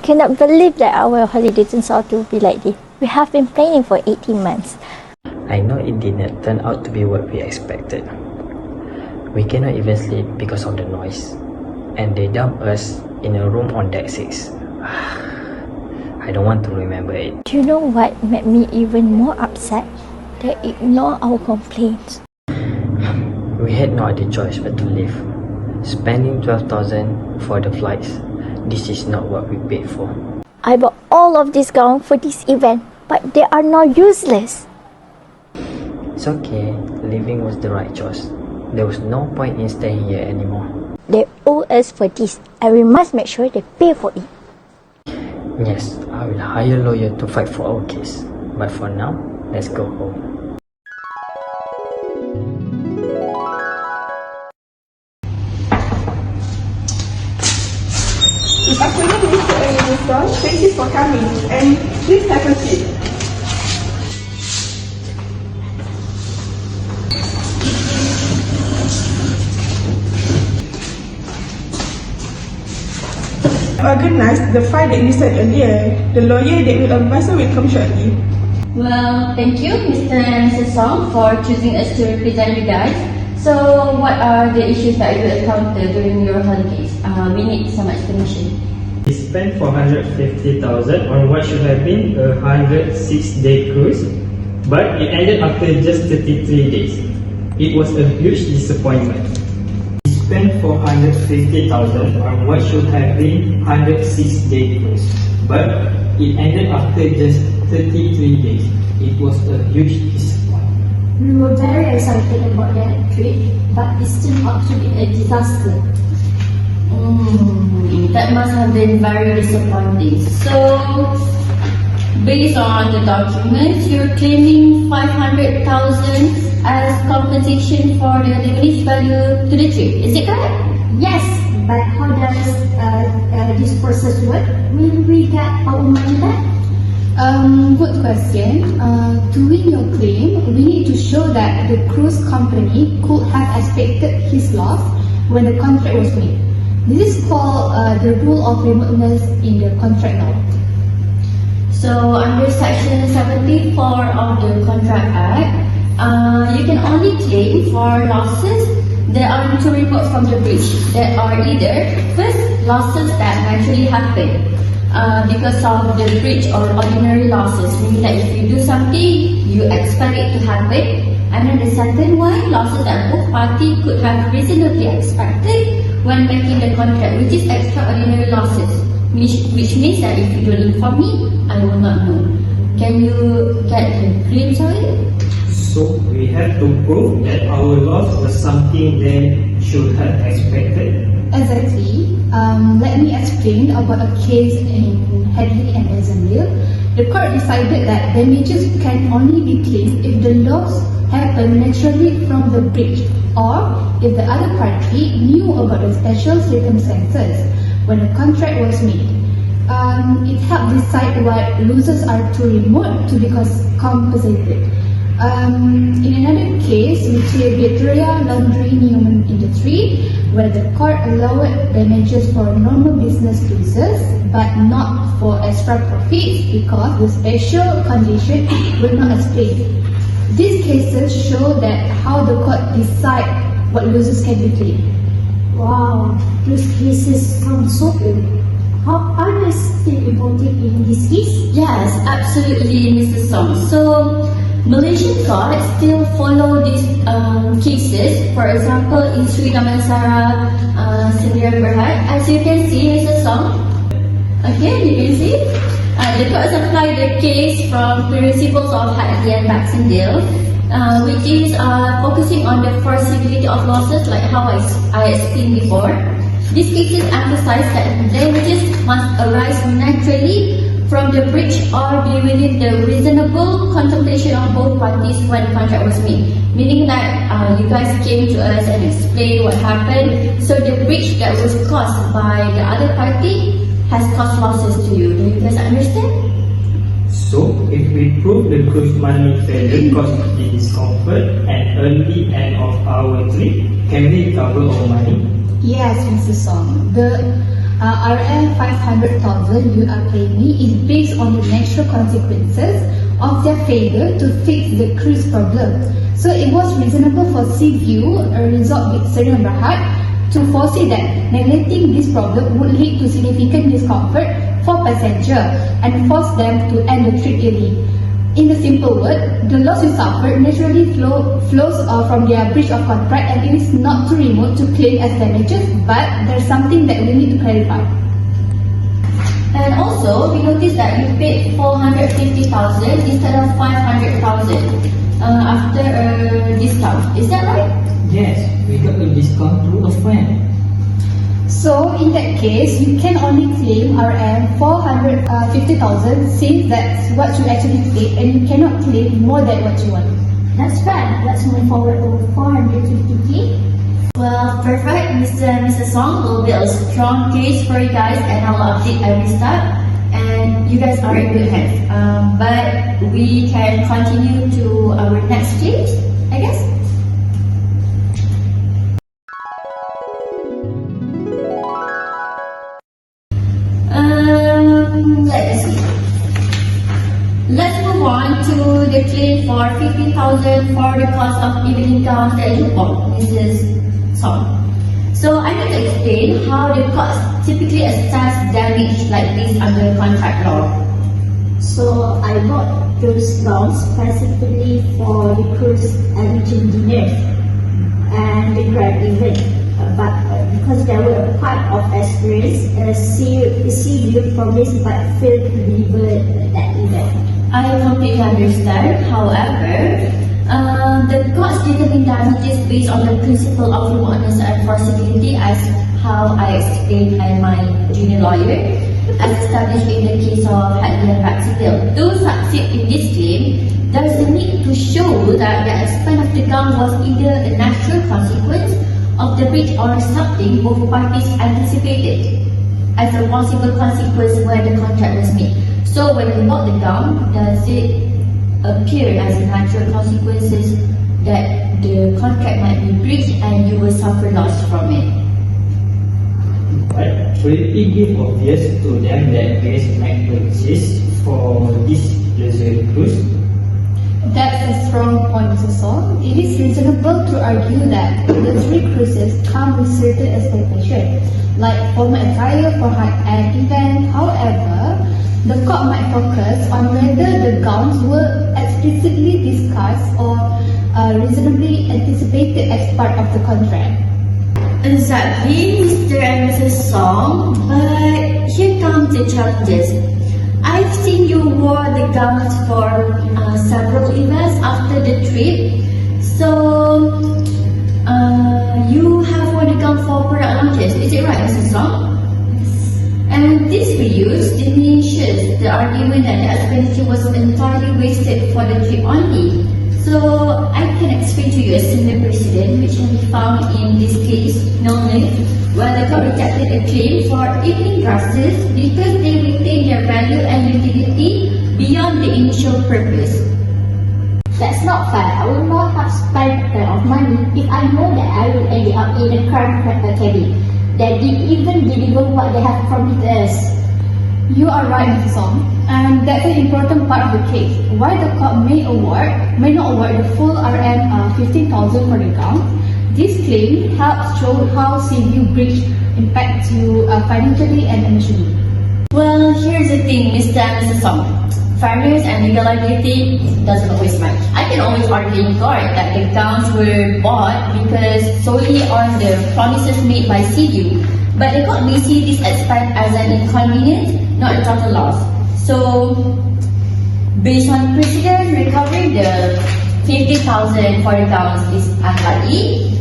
cannot believe that our holiday turns out to be like this. We have been planning for 18 months. I know it did not turn out to be what we expected. We cannot even sleep because of the noise, and they dumped us in a room on deck 6. I don't want to remember it. Do you know what made me even more upset? They ignore our complaints. We had no other choice but to leave. Spending 12,000 for the flights, this is not what we paid for. I bought all of this gown for this event, but they are now useless. It's okay, leaving was the right choice. There was no point in staying here anymore. They owe us for this, and we must make sure they pay for it. Yes, I will hire a lawyer to fight for our case. But for now, let's go home. Good afternoon, Mr. Aminah. Thank you for coming, and please have a seat. Organize the file that you said earlier. The lawyer that will advise will come shortly. Well, thank you, Mr. and Mrs. Song, for choosing us to represent you guys. So, what are the issues that you encountered during your holidays? We need some explanation. We spent 450,000 on what should have been a 106-day cruise, but it ended after just 33 days. It was a huge disappointment. We spent 450,000 on what should have been 106-day cruise, but it ended after just 33 days. It was a huge disappointment. We were very excited about that trip, but it turned out to be a disaster. That must have been very disappointing. So, based on the documents, you're claiming 500,000 as compensation for the damage value to the trip. Is it correct? Yes, but how does this process work? Will we get our money back? Good question. To win your claim, we need to show that the cruise company could have expected his loss when the contract was made. This is called the rule of remoteness in the contract law. So, under Section 74 of the Contract Act, you can only claim for losses that are retrievable from the breach. That are either, first, losses that actually happen because of the breach or ordinary losses, meaning that if you do something, you expect it to happen. And then the second one, losses that both parties could have reasonably expected when making the contract, which is extraordinary losses, which means that if you don't inform me, I will not know. Can you get a glimpse of it? So we have to prove that our loss was something they should have expected. Exactly. Let me explain about a case in Hadley and Elizabeth. The court decided that damages can only be claimed if the loss happened naturally from the breach, or if the other party knew about the special circumstances when the contract was made. It helped decide what losses are too remote to be compensated. In another case, which is Victoria Laundry Newman Industry, where the court allowed damages for normal business losses but not for extra profits because the special condition were not explained. These cases show that how the court decide what losses can be claimed. Wow, those cases sound so old. How are they still involved in this case? Yes, absolutely, Mr. Song. So, Malaysian courts still follow these cases. For example, in Sri Damansara Sendirian Berhad, as you can see, Mr. Song. Okay, you can see. The courts apply the case from principles of Hadley and Baxendale, which is focusing on the foreseeability of losses, like how I explained before. These cases emphasize that damages must arise naturally from the breach or be within the reasonable contemplation of both parties when the contract was made. Meaning that you guys came to us and explained what happened. So the breach that was caused by the other party has caused losses to you. Do you guys understand? So, if we prove the cruise money failure caused the discomfort and early end of our trip, can we recover our money? Yes, Mr. Song. The RM 500,000 you are paying me is based on the natural consequences of their failure to fix the cruise problem. So it was reasonable for Seaview, a resort with Serena Berhad, to foresee that neglecting this problem would lead to significant discomfort for passengers and force them to end the trip early. In a simple word, the loss you suffered naturally flows from their breach of contract, and it is not too remote to claim as damages, but there's something that we need to clarify. And also, we noticed that you paid 450,000 instead of 500,000 after a discount. Is that right? Yes, we got a discount through a friend. So in that case, you can only claim RM 450,000 since that's what you actually paid, and you cannot claim more than what you want. That's right. Let's move forward to 450k. Well, perfect. Mr. and Mrs. Song will build a strong case for you guys, and I will update every step. And you guys are in good hands. But we can continue to our next stage, I guess. Let's see. Let's move on to the claim for 15,000 for the cost of evening gowns that you bought, Mrs. Song. So I need to explain how the cost typically assess damage like this under contract law. So I bought those gowns specifically for the cruise Allegiant dinners and the grand event. But because there were a part of experience, Seaview promised but failed to deliver that event. I completely understand. However, the cost determine damages based on the principle of remoteness and enforceability, as how I explained by my junior lawyer, as established in the case of Hadley and Baxterville. To succeed in this claim, there is a need to show that the expense of the gown was either a natural consequence of the breach or something both parties anticipated as a possible consequence when the contract was made. So when you bought the gown, does it appear as a natural consequences that the contract might be breached and you will suffer loss from it? But will it be obvious to them that risk might exist for this luxury cruise? That's a strong point, Mrs. Song. It is reasonable to argue that luxury cruises come with certain expectations, like formal attire for high-end event. However, the court might focus on whether the gowns were explicitly discussed or reasonably anticipated as part of the contract. Exactly, Mr. and Mrs. Song, but here comes the challenges. I've seen you wore the gowns for several events after the trip. So, you have worn the gown for product launches, is it right, Mrs. Song? And this reuse diminishes the argument that the expenditure was entirely wasted for the trip only. So, I can explain to you a similar precedent which can be found in this case, normally, where the court rejected a claim for evening dresses because they retain their value and utility beyond the initial purpose. That's not fair. I will not have spent that of money if I know that I will end up in a crime cabin that didn't even deliver what they have promised us. You are right, Mrs. Song, and that's an important part of the case. While the court may not award the full RM 15,000 for the gown, this claim helps show how Seaview breach impacts you financially and emotionally. Well, here's the thing, Mr. and Mrs. Song. Fairness and legal liability doesn't always match. I can always argue in court that the gowns were bought because solely on the promises made by Seaview. But the court may see this expense as an inconvenience, not a total loss. So, based on precedent, recovering the 50,000 for the gowns is unlikely.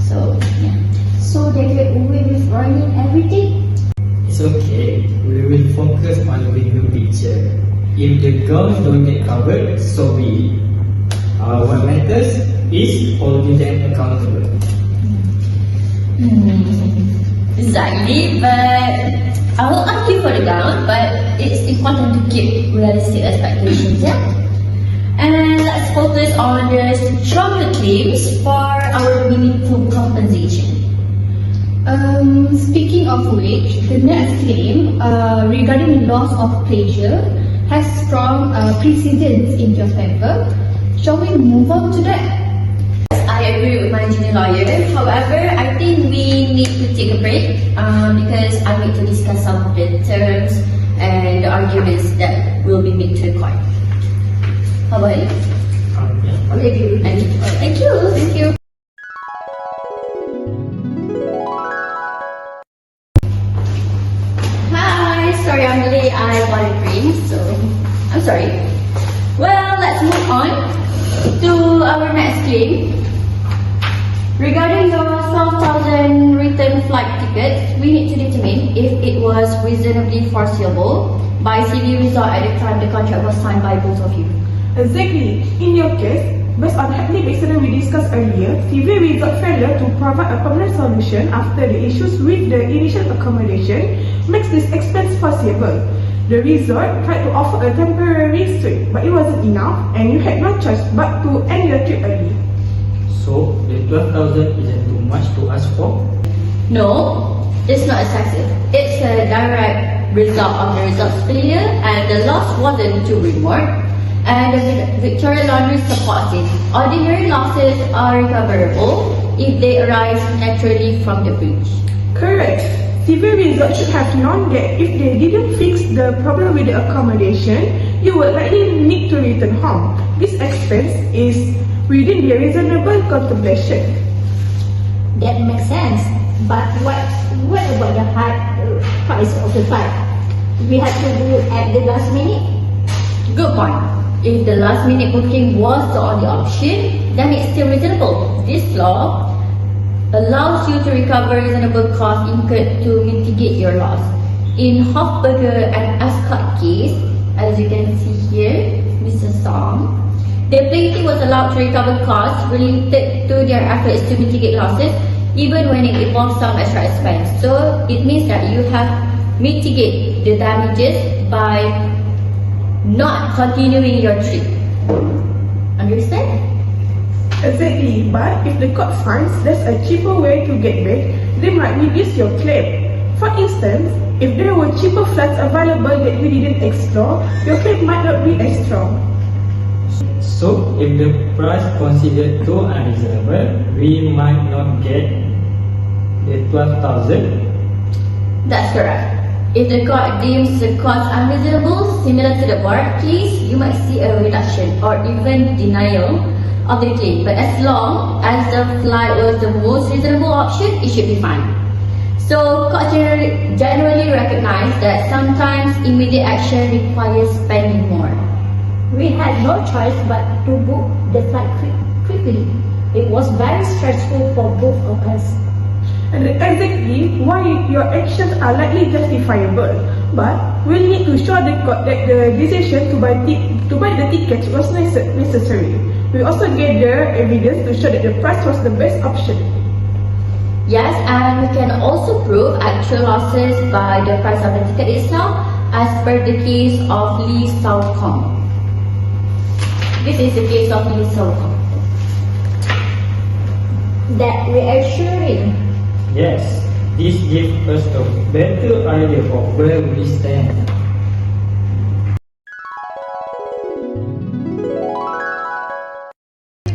So, yeah. So they get away with ruining everything? It's okay, we will focus on the bigger picture. If the gowns don't get covered, so be it. What matters is holding them accountable. Exactly, but I will argue for the gown, but it's important to keep realistic expectations, yeah? And let's focus on the stronger claims for our meaningful compensation. Speaking of which, the next claim regarding loss of pleasure has strong precedents in your favor. Shall we move on to that? I agree with my junior lawyer. However, I think we need to take a break because I need to discuss some of the terms and the arguments that will be made to the court. How about you? Okay. Thank you. Thank you. Hi, sorry I'm late. I got a drink, so I'm sorry. Well, let's move on to our next claim. Regarding your 12,000 return flight tickets, we need to determine if it was reasonably foreseeable by CV result at the time the contract was signed by both of you. Exactly. In your case, based on happening incident we discussed earlier, CV resort failure to provide a permanent solution after the issues with the initial accommodation makes this expense foreseeable. The resort tried to offer a temporary suite, but it wasn't enough, and you had no choice but to end your trip early. So the 12,000 isn't too much to ask for? No, it's not excessive. It's a direct result of the results failure, and the loss wasn't too reward. And the Victoria Laundry supports it. Ordinary losses are recoverable if they arise naturally from the breach. Correct. CV resort should have known that if they didn't fix the problem with the accommodation, you would likely need to return home. This expense is within the reasonable contemplation. That makes sense. But what about the high price of the flight? We had to do it at the last minute? Good point. If the last minute booking was the only option, then it's still reasonable. This law allows you to recover reasonable costs incurred to mitigate your loss. In Hofberger and Ascot case, as you can see here, Mr. Song, the plaintiff was allowed to recover costs related to their efforts to mitigate losses, even when it involves some extra expense. So it means that you have mitigated the damages by not continuing your trip. Understand? Exactly, but if the court finds there's a cheaper way to get back, they might reduce your claim. For instance, if there were cheaper flights available that we didn't explore, your claim might not be as strong. So if the price considered too unreasonable, we might not get the 12,000. That's correct. If the court deems the cost unreasonable, similar to the bar case, you might see a reduction or even denial of the claim. But as long as the flight was the most reasonable option, it should be fine. So courts generally recognize that sometimes immediate action requires spending more. We had no choice but to book the flight quickly. It was very stressful for both of us. And exactly why your actions are likely justifiable, but we'll need to show the court that the decision to buy the tickets was necessary. We also gather evidence to show that the price was the best option. Yes, and we can also prove actual losses by the price of the ticket itself, as per the case of LAW651. This is the case of LAW651. That reassuring. Yes, this gives us a better idea of where we stand.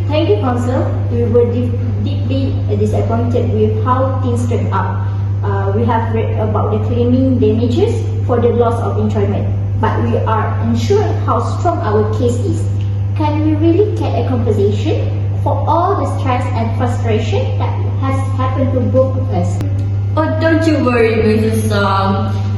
Thank you, Counsel. We were deeply disappointed with how things turned out. We have read about the claiming damages for the loss of enjoyment, but we are unsure how strong our case is. Can we really get a compensation for all the stress and frustration that has happened to both of us? Oh, don't you worry, Mrs.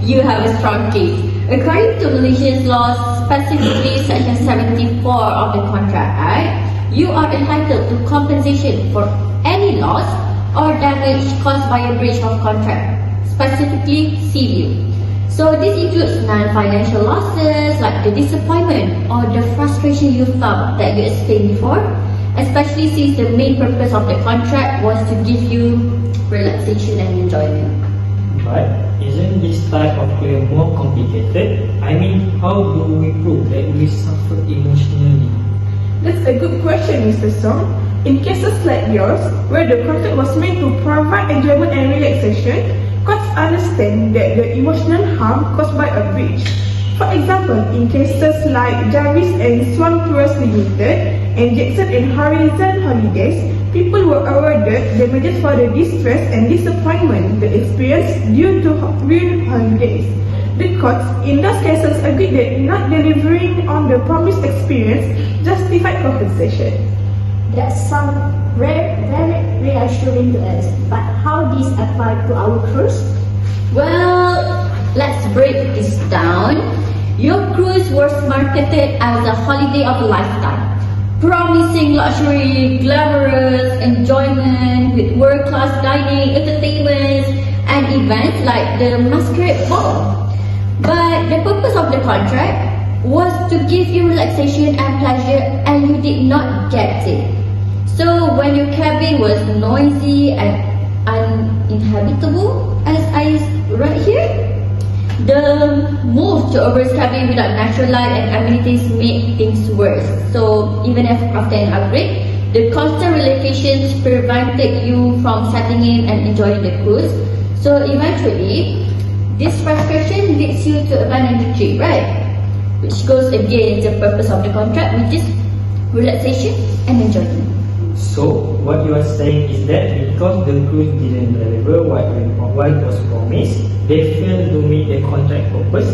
You have a strong case. According to Malaysia's laws, specifically Section 74 of the Contract Act, you are entitled to compensation for any loss or damage caused by a breach of contract, specifically civil. So this includes non-financial losses like the disappointment or the frustration you felt that you explained before, especially since the main purpose of the contract was to give you relaxation and enjoyment. But isn't this type of claim more complicated? I mean, how do we prove that we suffered emotionally? That's a good question, Mr. Song. In cases like yours, where the contract was meant to provide enjoyment and relaxation, court understand that the emotional harm caused by a breach. For example, in cases like Jarvis and Swan Tours Limited and Jackson and Horizon Holidays, people were awarded damages for the distress and disappointment they experienced due to ruined holidays. The courts in those cases agreed that not delivering on the promised experience justified compensation. That sounds very reassuring to us. But how this apply to our cruise? Well, let's break this down. Your cruise was marketed as a holiday of a lifetime, promising luxury, glamorous enjoyment with world-class dining, entertainment, and events like the Masquerade Ball. But the purpose of the contract was to give you relaxation and pleasure, and you did not get it. So when your cabin was noisy and uninhabitable, as I write here, the move to a bird's cabin without natural light and amenities made things worse. So even after an upgrade, the constant relocations prevented you from settling in and enjoying the cruise. So eventually, this frustration leads you to abandon the trip, right? Which goes against the purpose of the contract, which is relaxation and enjoyment. So, what you are saying is that because the cruise didn't deliver what was promised, they failed to meet the contract purpose?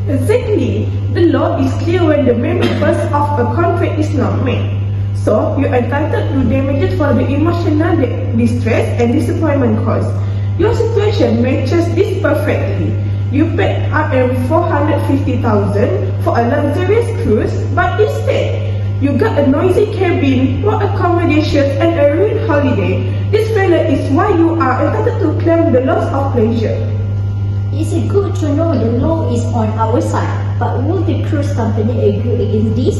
Exactly. The law is clear when the main purpose of a contract is not met. So, you are entitled to damages for the emotional distress and disappointment caused. Your situation matches this perfectly. You paid $450,000 for a luxurious cruise, but instead, you got a noisy cabin, poor accommodations, and a ruined holiday. This failure is why you are entitled to claim the loss of pleasure. It's good to know the law is on our side, but will the cruise company agree against this?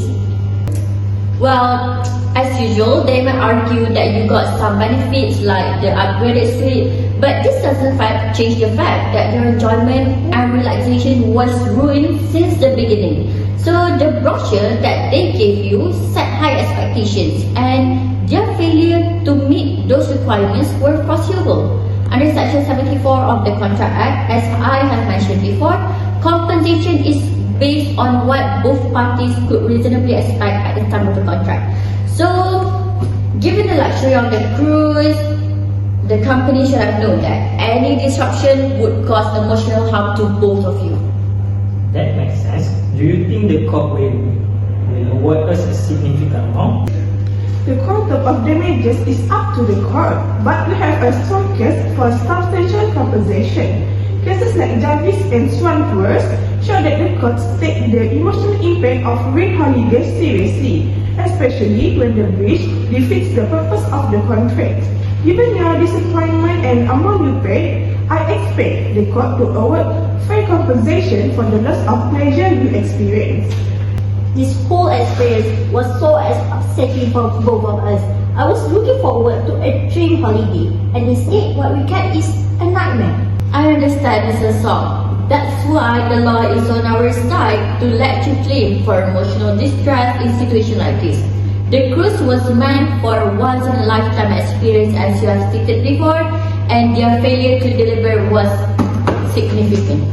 Well, as usual, they might argue that you got some benefits like the upgraded suite, but this doesn't change the fact that your enjoyment and relaxation was ruined since the beginning. So the brochure that they gave you set high expectations, and their failure to meet those requirements were foreseeable. Under Section 74 of the Contract Act, as I have mentioned before, compensation is based on what both parties could reasonably expect at the time of the contract. So, given the luxury of the cruise, the company should have known that any disruption would cause emotional harm to both of you. That makes sense. Do you think the court will award us a significant amount? The quantum of damages is up to the court, but we have a strong case for substantial compensation. Cases like Jarvis and Swan Tours show that the courts take the emotional impact of ruined holidays seriously, especially when the breach defeats the purpose of the contract. Given your disappointment and amount you paid, I expect the court to award fair compensation for the loss of pleasure you experienced. This whole experience was so upsetting for both of us. I was looking forward to a dream holiday, and instead what we get is a nightmare. I understand, Mrs. Song. That's why the law is on our side to let you claim for emotional distress in situations like this. The cruise was meant for a once-in-a-lifetime experience, as you have stated before, and their failure to deliver was significant.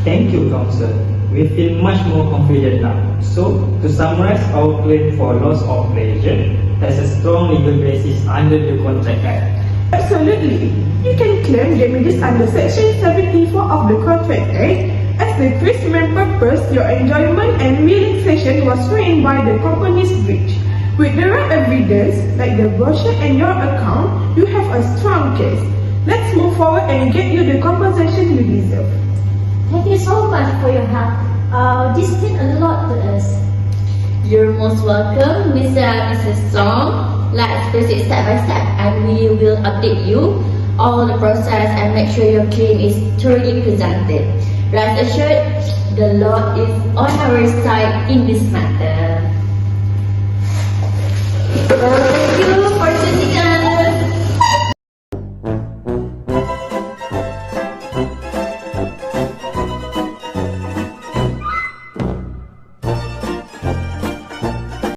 Thank you, Counsel. We feel much more confident now. So, to summarize, our claim for loss of pleasure has a strong legal basis under the Contract Act. Absolutely. You can claim damages under Section 74 of the Contract Act. As the cruise main purpose, your enjoyment and relaxation was ruined by the company's breach. With the right evidence, like the brochure and your account, you have a strong case. Let's move forward and get you the compensation you deserve. Thank you so much for your help. This means a lot to us. You're most welcome, Mr. and Mrs. Song. Let's proceed step by step, and we will update you all the process and make sure your claim is thoroughly presented. Rest assured, the law is on our side in this matter.